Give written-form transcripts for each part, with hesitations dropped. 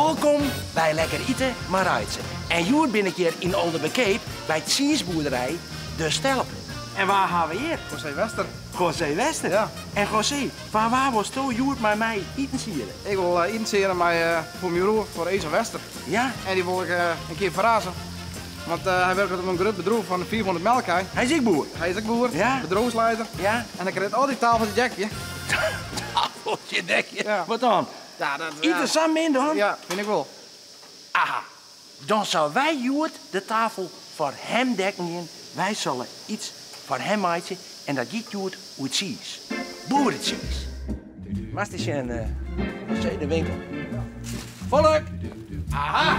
Welkom bij Lekker Eten, maar Rijtsen. En hier ben ik hier in Oldenbekeep bij het cheeseboerderij De Stelp. En waar gaan we hier? José Wester. José Wester? Ja. En José, waar was toen Joert met mij eten sieren? Ik wil initiëren voor mijn broer, voor Ezo Wester. Ja? En die wil ik een keer verrassen. Want hij werkt op een groot bedrijf van 400 melkij. Hij is ook boer. Hij is ook boer, Ja. bedrijfsleider. Ja? En hij krijgt altijd tafeltje jackje. Tafeltje, denk je? Ja. Wat dan? Ja, dat Eten samen in dan? Ja, vind ik wel. Aha. Dan zou wij Joert de tafel voor hem dekken. Wij zullen iets voor hem maken. En dat giet Joert hoe het cheese. Boerencheese. Maar het is een de winkel. Volk! Aha!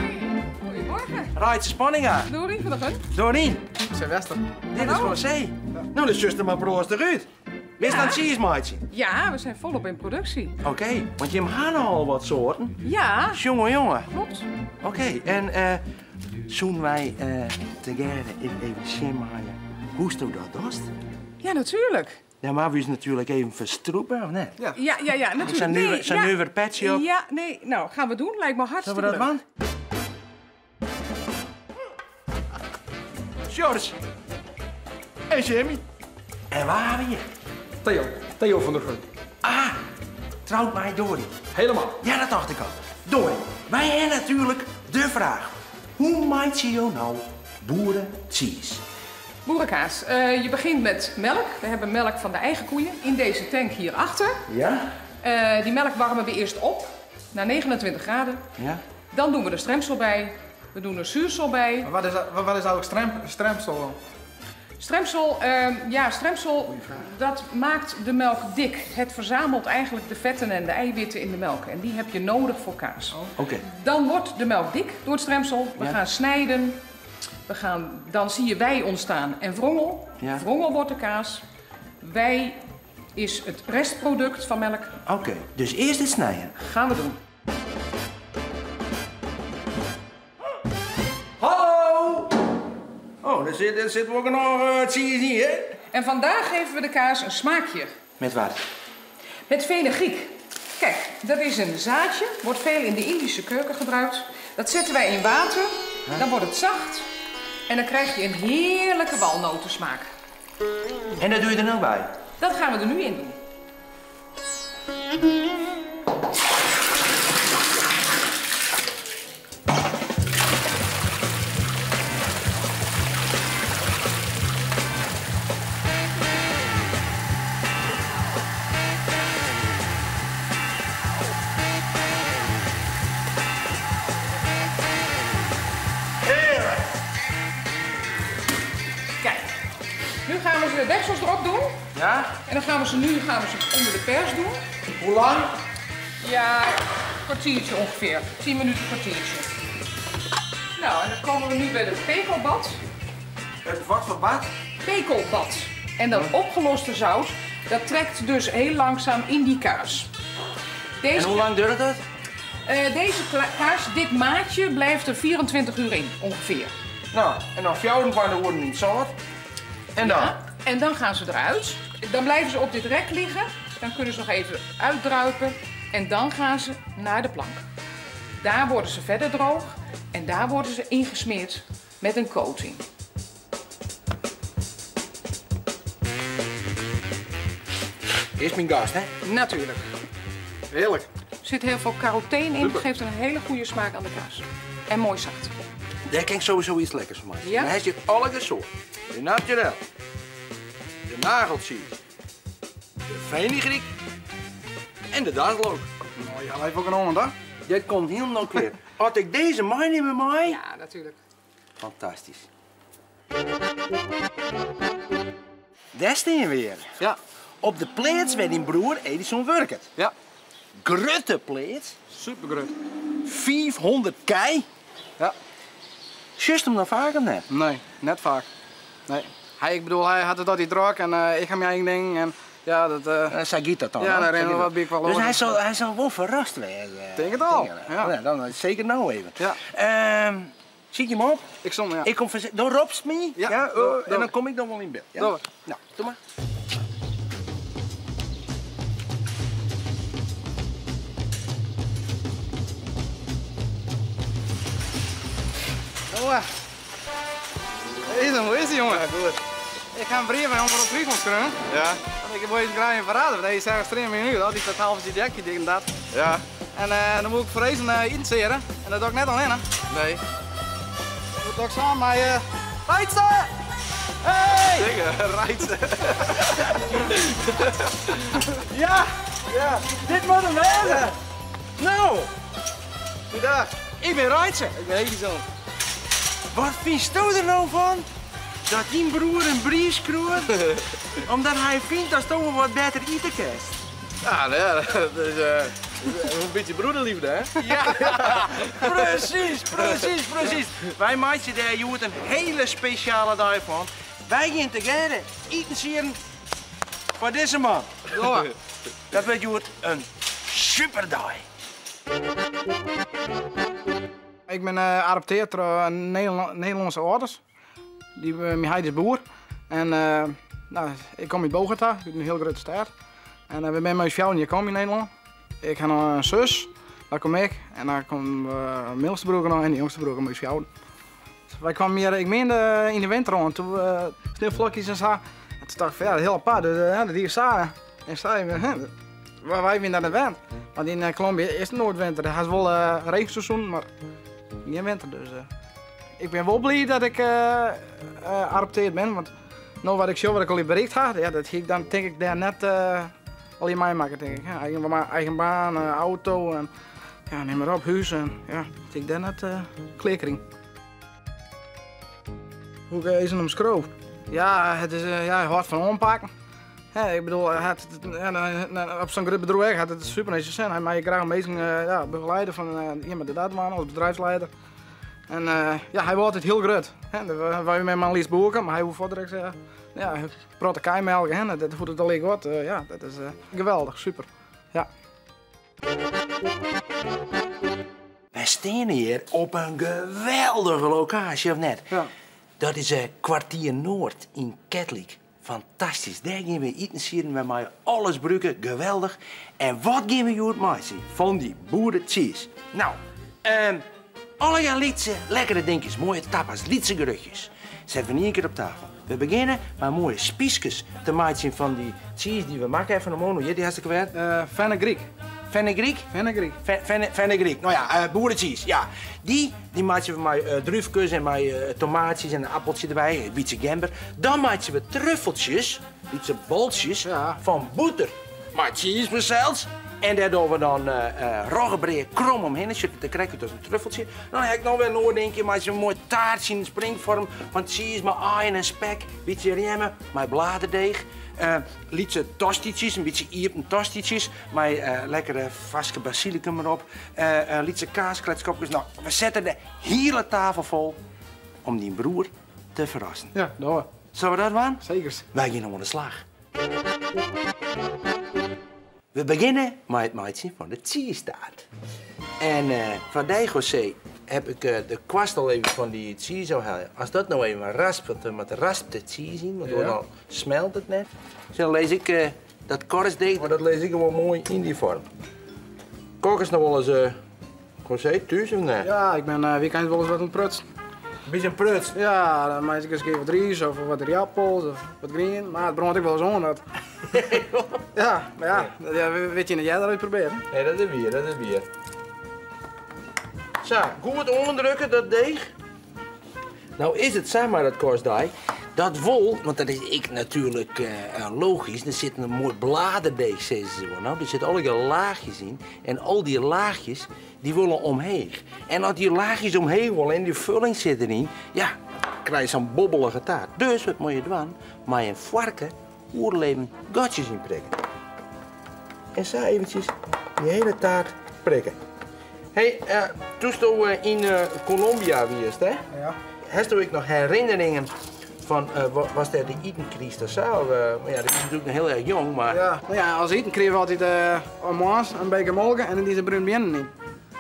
Goedemorgen. Rijtse Spanninga. Dorien van der Gun. Dorien, José Wester. dit is José. Nou, de zuster maar broers eruit. Wist Ja. aan het cheese maken? Ja, we zijn volop in productie. Oké, want je hebt al wat soorten. Ja, Jongen. klopt. Oké, en zoen wij together even zien maken hoe je dat doet? Ja, natuurlijk. Ja, maar we is natuurlijk even verstroepen, of niet? Ja. Ja, natuurlijk. Zijn nu, zijn ja. nu weer petje op. Ja, nee, nou, gaan we doen. Lijkt me hartstikke Zullen we dat leuk. van? George. En Jimmy. En waar hebben we je? Theo van der Gun. Ah, trouwt mij Dory. Helemaal. Ja, dat dacht ik al. Dory, wij hebben natuurlijk de vraag. Hoe maakt je nou boerencheese? Boerenkaas. Je begint met melk. We hebben melk van de eigen koeien in deze tank hierachter. Ja? Die melk warmen we eerst op naar 29 graden. Ja? Dan doen we er stremsel bij. We doen er zuursel bij. Maar wat is eigenlijk stremsel? Stremsel, dat maakt de melk dik. Het verzamelt eigenlijk de vetten en de eiwitten in de melk. En die heb je nodig voor kaas. Oké. Dan wordt de melk dik door het stremsel. We Ja. gaan snijden. Dan zie je wei ontstaan en wrongel. Ja. Wrongel wordt de kaas. Wei is het restproduct van melk. Oké, dus eerst het snijden. Gaan we doen. Hallo! Oh, er zit ook nog cheese in, hè? En vandaag geven we de kaas een smaakje. Met wat? Met fenugreek. Kijk, dat is een zaadje. Wordt veel in de Indische keuken gebruikt. Dat zetten wij in water. Dan wordt het zacht. En dan krijg je een heerlijke walnotensmaak. En dat doe je er nou bij? Dat gaan we er nu in doen. Kijk, nu gaan we de deksels erop doen. Ja? En dan gaan we ze onder de pers doen. Hoe lang? Ja, een kwartiertje ongeveer. 10 minuten, kwartiertje. Nou, en dan komen we nu bij het pekelbad. Het wat voor bad? Pekelbad. En dat opgeloste zout, dat trekt dus heel langzaam in die kaas. En hoe lang duurt dat? Deze kaas, dit maatje, blijft er 24 uur in, ongeveer. Nou, en dan fjouwen van worden niet zout. En dan? Ja, en dan gaan ze eruit. Dan blijven ze op dit rek liggen. Dan kunnen ze nog even uitdruipen. En dan gaan ze naar de plank. Daar worden ze verder droog. En daar worden ze ingesmeerd met een coating. Eerst mijn gast, hè? Natuurlijk. Heerlijk. Er zit heel veel carotene in. Geeft een hele goede smaak aan de kaas. En mooi zacht. Daar kan ik sowieso iets lekkers van maken. Ja? Maar hij zit alle soorten. De naturel. De nagelcheese. De fenugreek. En de daslook. Nou, ja, heeft ook een hond, hè? Dit komt heel nauwkeurig. Als ik deze meeneem met mij... Ja, natuurlijk. Fantastisch. Daar staan we weer. Ja. Op de plaats waar die broer Edison werkt. Ja. Grutte plaats. Supergroot. 500 kei. Ja. Just hem dan vaker net. Nee, net vaak. Nee. Hij had het dat hij drak en ik ga mijn eigen ding en ja, dat... Zij giet dat dan. Ja, hè? daar Zij rennen we giet wat bik wel Dus over. hij zal wel verrast worden. Denk het al, Ja. ja. Dan zeker nou even. Ja. Zie je hem op? Ik stond, ja. Ik kom door Robst me. Ja, en door. dan kom ik dan wel in beeld. Ja? Door. Nou, doe maar. Jongen. Hoe is die jongen? Ja, goed. Ik ga een brief van onder op Friesland schrijven. Ja. Want ik wil je graag in verraden, want hij is ergens 3 minuten, dat is dat half die dekje dit en dat. Ja. En dan moet ik vrezen initiëren. En dat doe ik net alleen, hè. Nee. Ik moet ook samen met Rijtsen! Hey! Zeker, rijden. Ja, ja, dit moet hem wezen. Nou, Goedendag. ik ben Rijtsen. Ik ben Edison. Wat vind je er nou van? Dat die broer een brief schreeuwt, omdat hij vindt dat je wat beter eten kerst. Ja, nou ja, dat is een beetje broederliefde, hè? Ja, precies, precies, precies. Wij maken daar Joet een hele speciale dag van. Wij gaan together eten zien voor deze man. Ja, dat wordt Joet een superdag. Ik ben geadopteerd door Nederlandse ouders. Mijn hij is boer. En nou, ik kom uit Bogota, een heel grote stad. En we zijn met mijn vrouw hier komen in Nederland. Ik heb nog een zus, daar kom ik. En daar komt mijn middelste broer nog en de jongste broer mijn vrouw. Dus wij kwamen hier, ik meende in de winter rond, toen sneeuwvlokjes en zo. En toen dacht ik van ja, heel apart, dat hier samen. En zei waar wij weer naar de wind. Want in Colombia is het nooit winter. Het is wel regenseizoen, maar geen winter. Dus ik ben wel blij dat ik geadopteerd ben. Want nou wat ik zo wat ik al in bericht had, ja, dat ging dan denk ik daar net al in mij maken, denk ik. Ja, eigen baan, auto en ja, neem maar op, huis en ja, ik daar net klikkering. Hoe is het om schroef? Ja, het is ja, hard van aanpakken. Ja, ik bedoel, op zo'n groot bedrijf had het super netjes zijn. Hij mij graag een ja, begeleider van iemand die dat was, als bedrijfsleider. En ja, hij was altijd heel groot. Wij met mijn liefst boeken, maar hij hoeft verder zeggen. Ja, praat elkaar melken, dat voelt het alleen goed. Ja, dat is geweldig, super. Ja. Wij staan hier op een geweldige locatie, of net? Ja. Dat is kwartier Noord in Kettlik. Fantastisch. Daar gaan we eten zien met mij alles gebruiken. Geweldig. En wat gaan we hier maken? Van die boerencheese. Nou, alle lietse lekkere dingetjes. Mooie tapas, lietse gerechtjes. Zetten we niet een keer op tafel. We beginnen met mooie spiesjes te maken van die cheese die we maken. Even een mono. Die hartstikke kwijt. Fenugreek. Fenugreek? Fenugreek. Fenugreek. Nou ja, boerencheese. Ja. Die maken we met druifjes en met tomaatjes en een appeltje erbij. Een beetje gember. Dan maken we truffeltjes, beetje bolletjes ja. van boter. Maar cheese zelfs. En daar doen we dan roggebreed krom omheen. Dan krijg je dus een truffeltje. Dan heb ik nog wel een oordenkje, maar een mooi taartje in de springvorm van cheese met aaien en spek. Beetje remmen, met bladerdeeg. Lietse tostietjes, een beetje iepen tostietjes. Met lekkere vaske basilicum erop. Lietse kaaskletskopjes. Nou, we zetten de hele tafel vol om die broer te verrassen. Ja, doen we. Zullen we dat doen? Zeker. Wij gaan aan de slag. We beginnen met het maken van de cheese-taart. En van die José heb ik de kwast al even van die cheese halen. Als dat nou even raspelt, met de raspte cheese in, want dan smelt het net. Dus dan lees ik dat korstdeeg, maar dat lees ik gewoon mooi in die vorm. Kook eens nog wel eens, José, thuis of nee? Ja, ik ben weekend wel eens wat aan het prutsen. Een beetje een prut. Ja, dan maak ik eens een keer wat rijst of wat riappels of wat groen. Maar het brandt ik wel eens aan. Dat. Ja, maar ja, weet je dat jij dat uit proberen? Nee, dat is bier, dat is bier. Zo, goed onderdrukken dat deeg. Nou is het, zeg maar, dat korstdeeg. Dat wol, want dat is ik natuurlijk logisch, er zit een mooi bladerdeeg, zeggen ze wel. Nou, er zitten allerlei laagjes in. En al die laagjes, die willen omheen. En als die laagjes omheen willen en die vulling zit erin, ja, dan krijg je zo'n bobbelige taart. Dus, wat moet je doen? Maar je varken, oerleven, gatjes in prikken. En zo eventjes die hele taart prikken. Hé, toen je in Colombia geweest, hè? Ja. Heb je nog herinneringen van, was dat de etencrisis of zo? Ja, dat is natuurlijk nog heel erg jong, maar... Ja, nou ja, als eten kregen we altijd een maas, een beker molken en die bruin binnen in.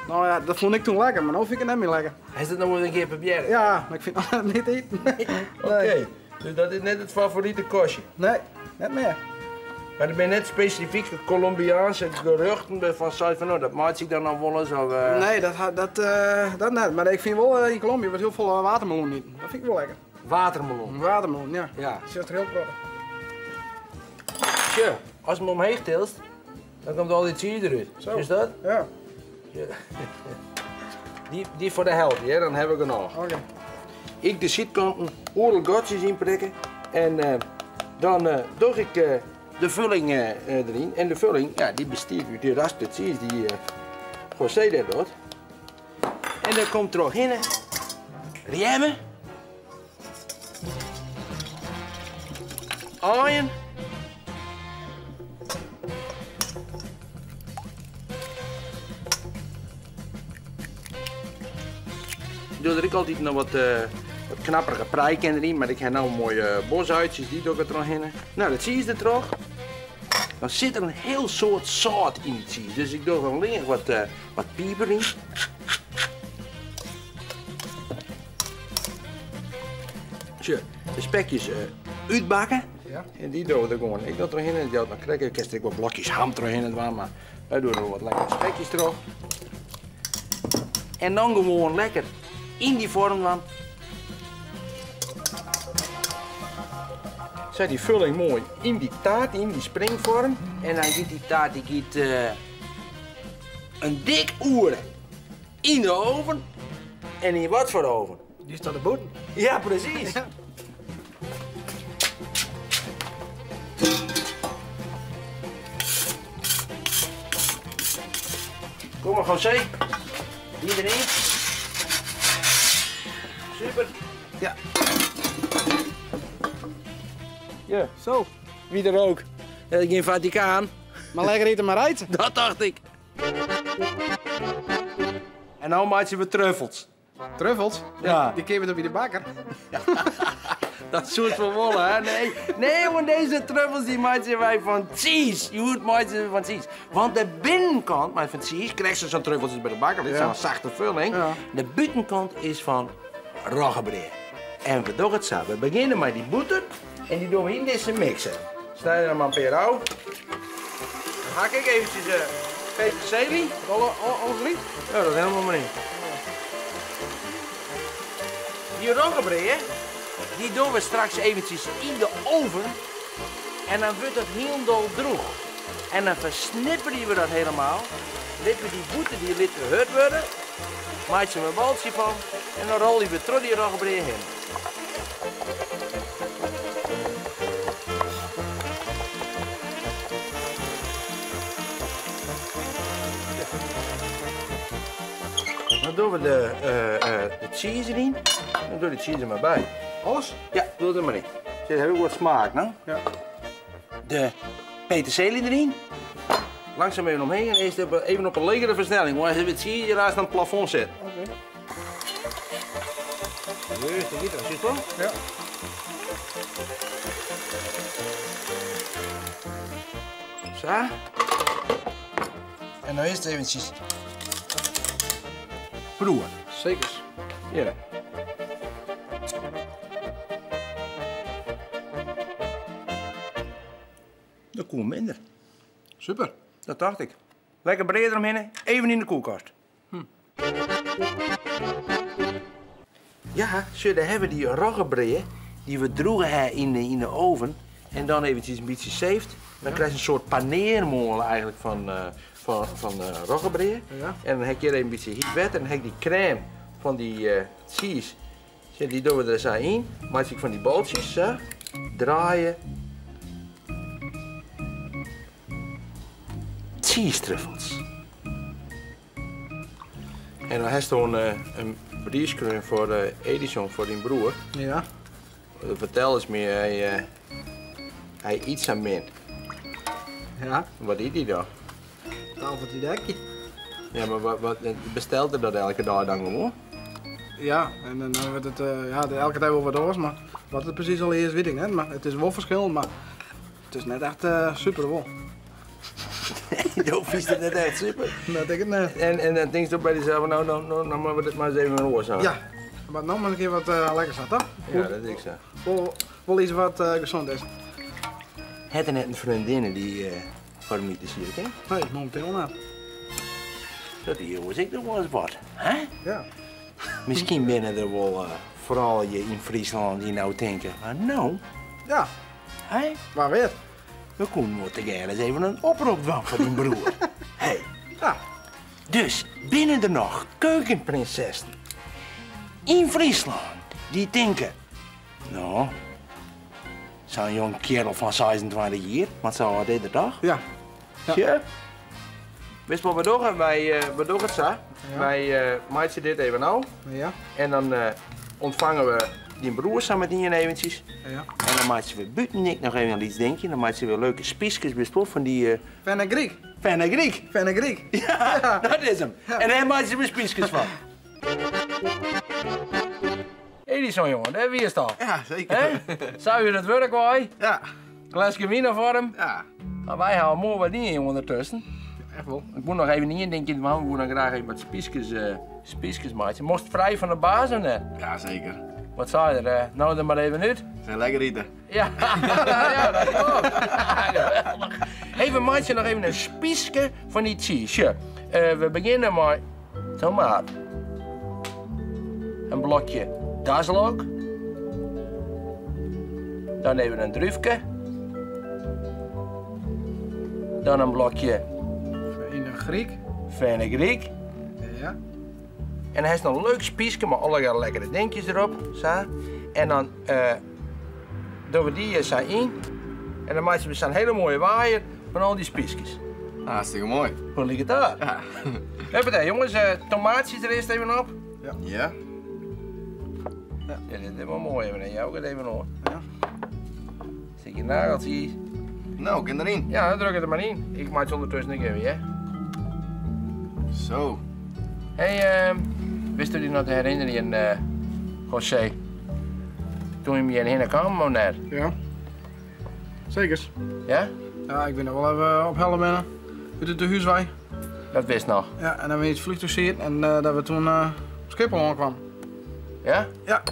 Nou ja, dat vond ik toen lekker, maar nu vind ik het net meer lekker. Is dat nog wel een keer proberen? Ja, maar ik vind het niet eten. Nee. Oké, dus dat is net het favoriete kostje? Nee, net meer. Maar er zijn net specifieke Colombiaanse geruchten van zei van, nou, dat maakt zich dan nog wel eens of... Nee, dat net. Maar ik vind wel in Colombia wordt heel veel watermeloen niet. Dat vind ik wel lekker. Watermeloen. Watermeloen, ja. Ja. Dat is er heel prettig. Tja, als je hem omheen tilt, dan komt al die cheese eruit. Zo. Is dat? Ja. Ja. Die voor de helft, hè? Dan heb ik er nog. Oké. Ik de zitkanten oerelgotjes inprikken en dan doe ik de vulling erin. En de vulling, ja, die besteedt u de raspte cheese die José daar doet. En dan komt er ook in remmen, aaien, ik doe er ook altijd nog wat knapperige prijken erin, maar ik heb nou mooie bosuitjes, die doe ik er nog in. Nou, dat cheese er toch. Dan zit er een heel soort zout in die cheese, dus ik doe er alleen wat pieper in. Zo, de spekjes uitbakken. Ja. En die doen we er gewoon. Ik doe er in en dan krijg ik er wat blokjes ham erin, maar wij doen er wat lekkere spekjes erop. En dan gewoon lekker in die vorm dan. Zet die vulling mooi in die taart, in die springvorm. En dan giet die taart een dik uur in de oven. En in wat voor oven? Die staat de boeten. Ja, precies. Ja. Kom maar, José. Die erin. Super. Ja. Ja, Zo. wie er ook. Dat ik in Vaticaan. Maar lekker eten maar uit. Dat dacht ik. En nou maak je weer truffels. Truffels? Ja. Die keer weer de bakker. Dat soort van wollen, hè? Nee, want deze truffels die maken wij van cheese. Je moet maken van cheese. Want de binnenkant van cheese, krijg je zo'n truffeltjes bij de bakker, dit is Ja. een zachte vulling. Ja. De buitenkant is van roggebreid. En we doen het zo. We beginnen met die boter en die doen we in deze mixer. Snij er maar een paar uit. Dan hak ik eventjes peterselie. Alles lief? Ja, dat helemaal maar niet. Die roggebreid, die doen we straks eventjes in de oven. En dan wordt het heel droog. En dan versnipperen we dat helemaal. Laten we die boeten die liet gehut worden. Maak je er een baltje van. En dan rol je weer terug die roggebreid heen. Dan doen we de cheese erin. Dan doe je de cheese er maar bij. Alles? Ja, doe het er maar in. Zit heb ik wat smaak, nou? Ja. De peterselie erin. Langzaam even omheen en eerst even op een legere versnelling. Want als je het cheese je naast aan het plafond zet. Oké. Rustig, dit zit wel. Ja. Zo. En nou eerst eventjes proeven. Zeker. Ja. Dat komt minder. Super. Dat dacht ik. Lekker breed eromheen, even in de koelkast. Ja, zo, daar hebben we die roggebreid die we droegen in de oven. En dan eventjes een beetje zeeft. Dan krijg je een soort paneermolen eigenlijk van roggebreid. Ja. En dan heb je er een beetje heat wet en dan heb je die crème van die cheese. Zo, die doen we er zo in. Maak ik van die baltjes, zo. Draaien. Cheese truffels. En dan heeft hij een briefje voor Edison, voor die broer. Ja. Vertel eens meer, hij iets aan min. Ja. Wat eet hij dan? Tafeltje dekje. Ja, maar wat bestelt hij dat elke dag dan gewoon? Ja, en dan wordt het elke tijd wel wat anders, maar wat het precies al is weet ik niet. Maar het is wel verschillend, maar het is net echt super wel. Doe vies dat net echt super. Dat denk ik net. En dan denk je toch bij jezelf, nou moeten we dit maar eens even in oor zo. Ja, maar nou maar een keer wat lekkers had, toch? Ja, dat is ik zo. Wel iets wat gezond is. Het er net een vriendin die voor mij te zien, hè? Nee, momenteel niet. Dat hier was ik nog wel eens wat, hè? Ja. Misschien binnen er wel vooral je in Friesland die nou denken, nou, Ja, hè? waar weet. We kunnen moeten gerne eens even een oproep doen voor die broer. Hey. Ja. Dus binnen er nog keukenprinsessen in Friesland die denken, nou, zo'n jong kerel van 26 jaar, wat zou dit de dag? Ja. Ja. Wist wat we doen? Wij doen het zo. Ja. Wij maken dit even nou Ja. en dan ontvangen we die broer samen met die eventjes. Ja. En dan maken we buiten ik nog even aan iets denken. Dan maken ze weer leuke spiesjes bestof van die Fenugreek. fenugreek. Fenugreek. Ja, dat is hem. En daar maken ze weer spiesjes van. Edison jongen, daar wie is dat? Ja, zeker. Hè? Zou je dat werk wel? Ja. Glasje wien voor hem? Ja. Maar wij houden mooi wat dingen ondertussen. Echt wel. Ik moet nog even niet in denken, maar we moeten graag even wat spiesjes maken. Moest vrij van de baas of net? Ja, zeker. Wat zei je er? Nou dan maar even uit. Ze zijn lekker eten. Ja, ja dat klopt. Geweldig. Even maatje nog even een spiesje van die cheese. We beginnen met tomaat. Een blokje daslook. Dan even een druifje. Dan een blokje In de Griek. fenugreek. Ja. En hij heeft een leuk spiesje met allerlei lekkere dingetjes erop. Zo. En dan doen we die zo in. En dan maken we zo'n hele mooie waaier van al die spiesjes. Hartstikke mooi. Hoe ligt het daar? Ja. Hebben jongens, tomaatjes er eerst even op. Ja? Ja, dit is wel mooi even. Jou gaat even op. Ja. Zet je nageltjes. Nou, kind erin. Ja, druk het er maar in. Ik maak het ondertussen nog even, hè. Zo. Hey, wist u die nog te herinneren, José? Toen je me hierheen kwam, of net? Ja. Zeker. Ja? Ja, ik ben er wel even op Helle binnen. Uit de huiswij. Dat wist nog. Ja, en dan ben je het vliegtuig zien en dat we toen op Schiphol aankwamen. Ja? Ja.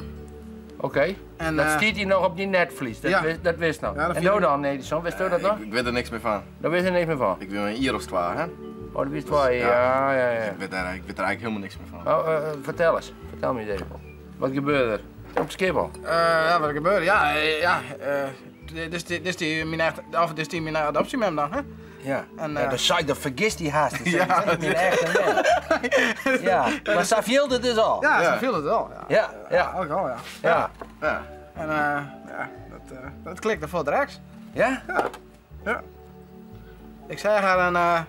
Oké. En, Dat stiet hij nog op die netvlies, dat, ja. dat wist nog. Ja, dat en viel nou me- dan, Edison, wist u dat nog? Ik weet er niks meer van. Daar wist je niks meer van. Ik ben een hier of zwaar, hè? Oh, dat wist wel, ja, ja, ja. Ik weet er eigenlijk helemaal niks meer van. Oh, vertel eens. Vertel me eens even. Wat gebeurde er? Op Schiphol? Ja, wat er gebeurde? Ja, dit is die mijn adoptiemem dan, hè? Ja. En, Dat vergist die haast. Dat Ja. is mijn echte man. Ja, maar ze viel het dus al. Ja, Ja. zo viel het wel. Ja, Ja. ook al, ja. Ja. Ja. En ja, dat klikte voor direct. Ja? Ja. Ik zei haar en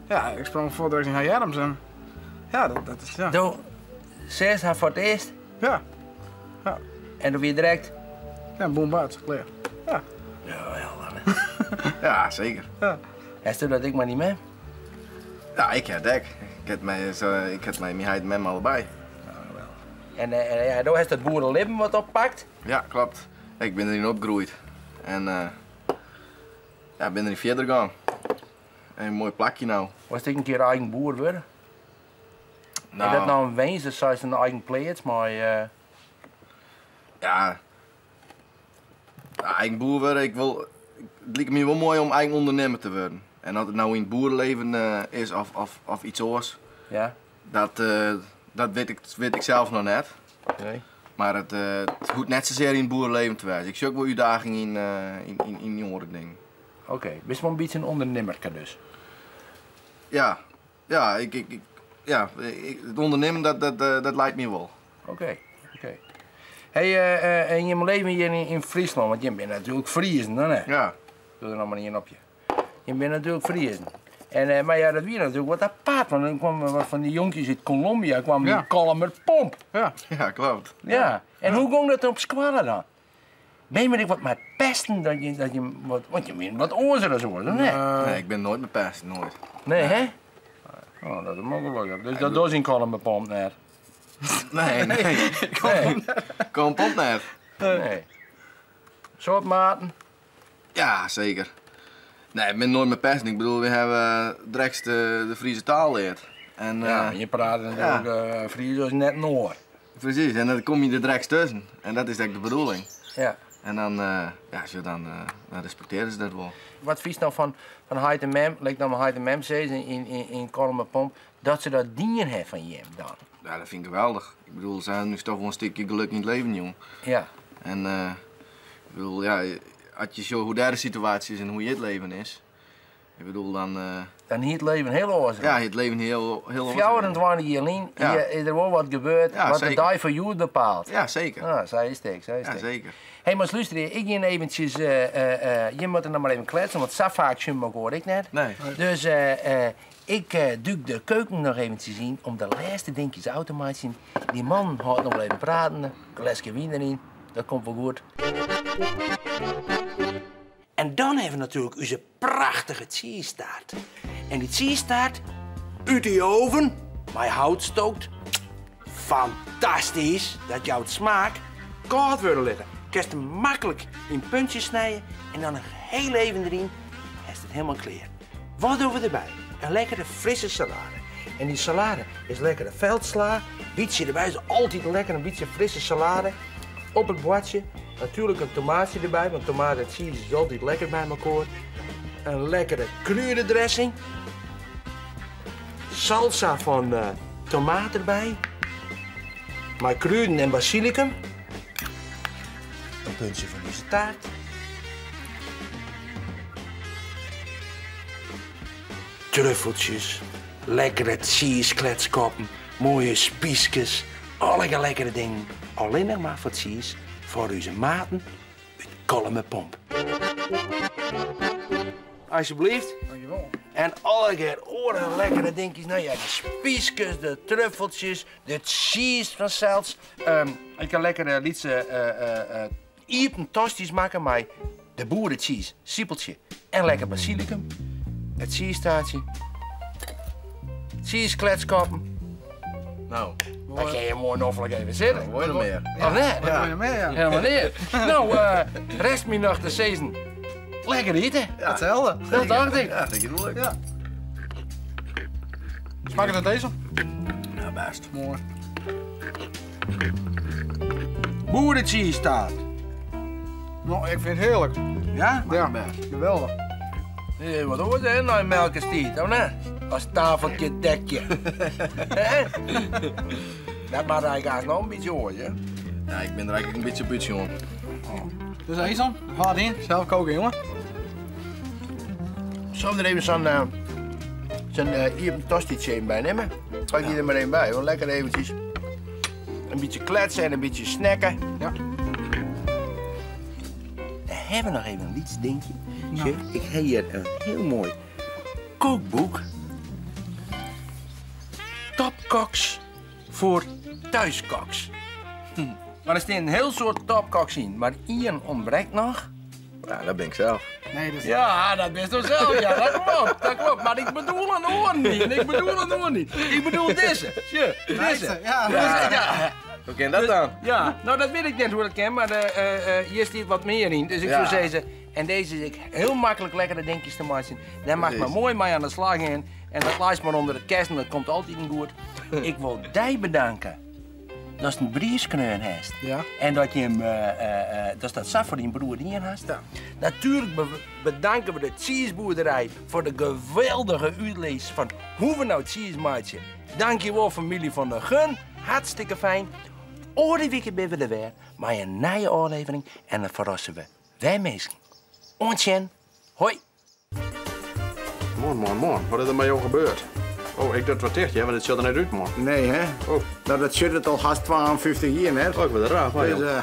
ja, ik sprong voor direct in haar Jarms en ja, dat is ja. Toen zei ze haar voor het eerst Ja, en toen weer direct. ja, boem buiten, klaar. Ja. Ja, zeker. Hij stond dat ik maar niet mee. Ja, ik heb dek. Ik heb mijn heid met me allebei. En ja, toen heeft het boerenleven wat oppakt. Ja, klopt. Ik ben erin opgegroeid. En ja, ben erin verder gegaan. En een mooi plakje nou. Was ik een keer eigen boer worden? En dat nou een wezen, zoals een eigen plaats, maar Ja, eigen boer worden, het lijkt me wel mooi om eigen ondernemer te worden. En of het nou in het boerenleven is of iets anders, ja. dat weet ik zelf nog net. Nee. Maar het hoeft net zozeer in het boerenleven te wijzen. Ik zie ook wel uitdagingen in jongere dingen. Oké, best wel een beetje een ondernemerke dus. Ja, het ondernemen dat lijkt me wel. Oké. Hey, en je leven hier in Friesland, want je bent natuurlijk Friezen, dan hè? Ja, Doe er nog maar niet in op je. Je bent natuurlijk Friezen. En, maar ja, dat weer natuurlijk wat apart, want dan kwamen wat van die jonkjes uit Colombia, kwamen Ja. die kalmer pomp. Ja. ja, klopt. Ja. En hoe ging dat op squallen dan? Ben je met wat met pesten dat je wat, want je bent wat oorzaken zo, hè? Nee, ik ben nooit met pest, nooit. Nee, hè? Oh, dat is mogelijk. Dus dat doet in kalmer pomp net. Nee. Nee. Kom pot net. Nee. Soort maten? Ja, zeker. Nee, ik ben nooit met pest. Ik bedoel, we hebben direct de Friese taal geleerd. En, Ja, je praat natuurlijk Fries als net Noord. Precies, en dan kom je er direct tussen. En dat is eigenlijk de bedoeling. Ja. En dan, dan respecteren ze dat wel. Wat vies nou van Heid en Mem, lijkt nou Heid en Mem zei in Kolmerpomp, dat ze dat dienen hebben van Jem dan? Ja, dat vind ik geweldig. Ik bedoel, ze hebben nu toch wel een stukje geluk in het leven, jong. Ja. En ik bedoel, ja, als je zo hoe daar de situatie is en hoe je het leven is, ik bedoel dan... Dan hier het leven heel oorzaak. Ja, het leven heel 24 jaar lang, hier is er wel wat gebeurd, wat de dag voor jou bepaalt. Ja, zeker. Ja, zij is het, Ja, zeker. Hé, maar luister, ik ga eventjes, je moet er nog maar even kletsen, want zo vaak hoor ik net. Nee. Dus ik duik de keuken nog eventjes in om de laatste dingetjes uit te maken. Die man gaat nog wel even praten, een glaasje wien erin, dat komt wel goed. En dan hebben we natuurlijk onze prachtige cheesestaart. En die cheesestaart uit die oven, met hout stookt. Fantastisch, dat jouw smaak koud willen liggen. Je kan hem makkelijk in puntjes snijden en dan nog heel even erin. Dan is het helemaal klaar. Wat doen we erbij? Een lekkere frisse salade. En die salade is lekkere veldsla. Beetje erbij is altijd lekker, een beetje frisse salade. Op het bordje natuurlijk een tomaatje erbij, want tomaat en cheese is altijd lekker bij elkaar. Een lekkere kruidendressing. Salsa van tomaat erbij. Maar kruiden en basilicum. Een puntje van deze taart. Truffeltjes. Lekkere cheese-kletskoppen. Mooie spiesjes. Alle lekkere dingen. Alleen nog maar voor cheese. Voor onze maten uit Kolmerpomp. Alsjeblieft. Dankjewel. En alle keer oren lekkere dingetjes. Nou ja, de spiesjes, de truffeltjes, de cheese van zelfs. Ik kan lekkere lietse iepen tosti's maken met de boerencheese, siepeltje en lekker basilicum. Het cheese-taartje. Cheese-kletskoppen. Nou, Dan ga je mooi noffelijk even zitten. hoor je nog meer? Of net? Wat wil je meer, ja? Helemaal niet. Nou, rest me nog de season. Lekker eten. Ja. Hetzelfde. Dat dacht ik. Ja, denk je wel leuk? Ja. Smaakt het naar deze? Ja, best. Mooi. Boerencheese taart. Nou, ik vind het heerlijk. Ja? Ja, best. geweldig. Wat hoort er nou in melkestiet, of net? Als tafeltje dekje. Hè? Dat mag eigenlijk nog een beetje horen, hè? Ja, ik ben er eigenlijk een beetje op uit, jongen. Dus deze dan? Gaat in. Zelf koken, jongen. Zal er even zo'n iepen tostietje bij nemen? Pak die er maar één bij, hoor. Lekker eventjes. Een beetje kletsen en een beetje snacken. Ja. Dan hebben we nog even een liets dingetje. Zie, ik heb hier een heel mooi kookboek. Topkoks voor thuiskoks. Maar er staan een heel soort topkoks in, maar één ontbreekt nog. Ja, dat ben ik zelf. Nee, dus... Ja, dat bent toch zelf, ja, dat klopt. Maar ik bedoel een oor niet, ik bedoel deze. Zie, deze. Ja, Ja. Hoe ken dat dan? Ja, nou dat weet ik net hoe dat kan, maar hier staat wat meer in. Dus ik zou zeggen, en deze is heel makkelijk lekkere dingetjes te maken. Daar mag maar mooi mee aan de slag in. En dat laat maar onder het kerst en dat komt altijd in goed. Ik wil jij bedanken dat je een briefskneun hebt. Ja. En dat je hem, dat zat voor die broer die je hebt. Ja. Natuurlijk bedanken we de cheeseboerderij voor de geweldige uitlees van hoe we nou cheese maken. Dankjewel familie van de Gun, hartstikke fijn. Oren weekend ben we er weer, maar een nieuwe aflevering en dan verrassen we wij mensen. Ontjen, hoi. Man, wat is er met jou gebeurd? Oh, ik dacht wat dicht, ja, want het zit er net uit, man. Nee, hè? Oh, Nou, dat zit het al haast 52 jaar, hè? oh ik ben er raar van, Dus, joh.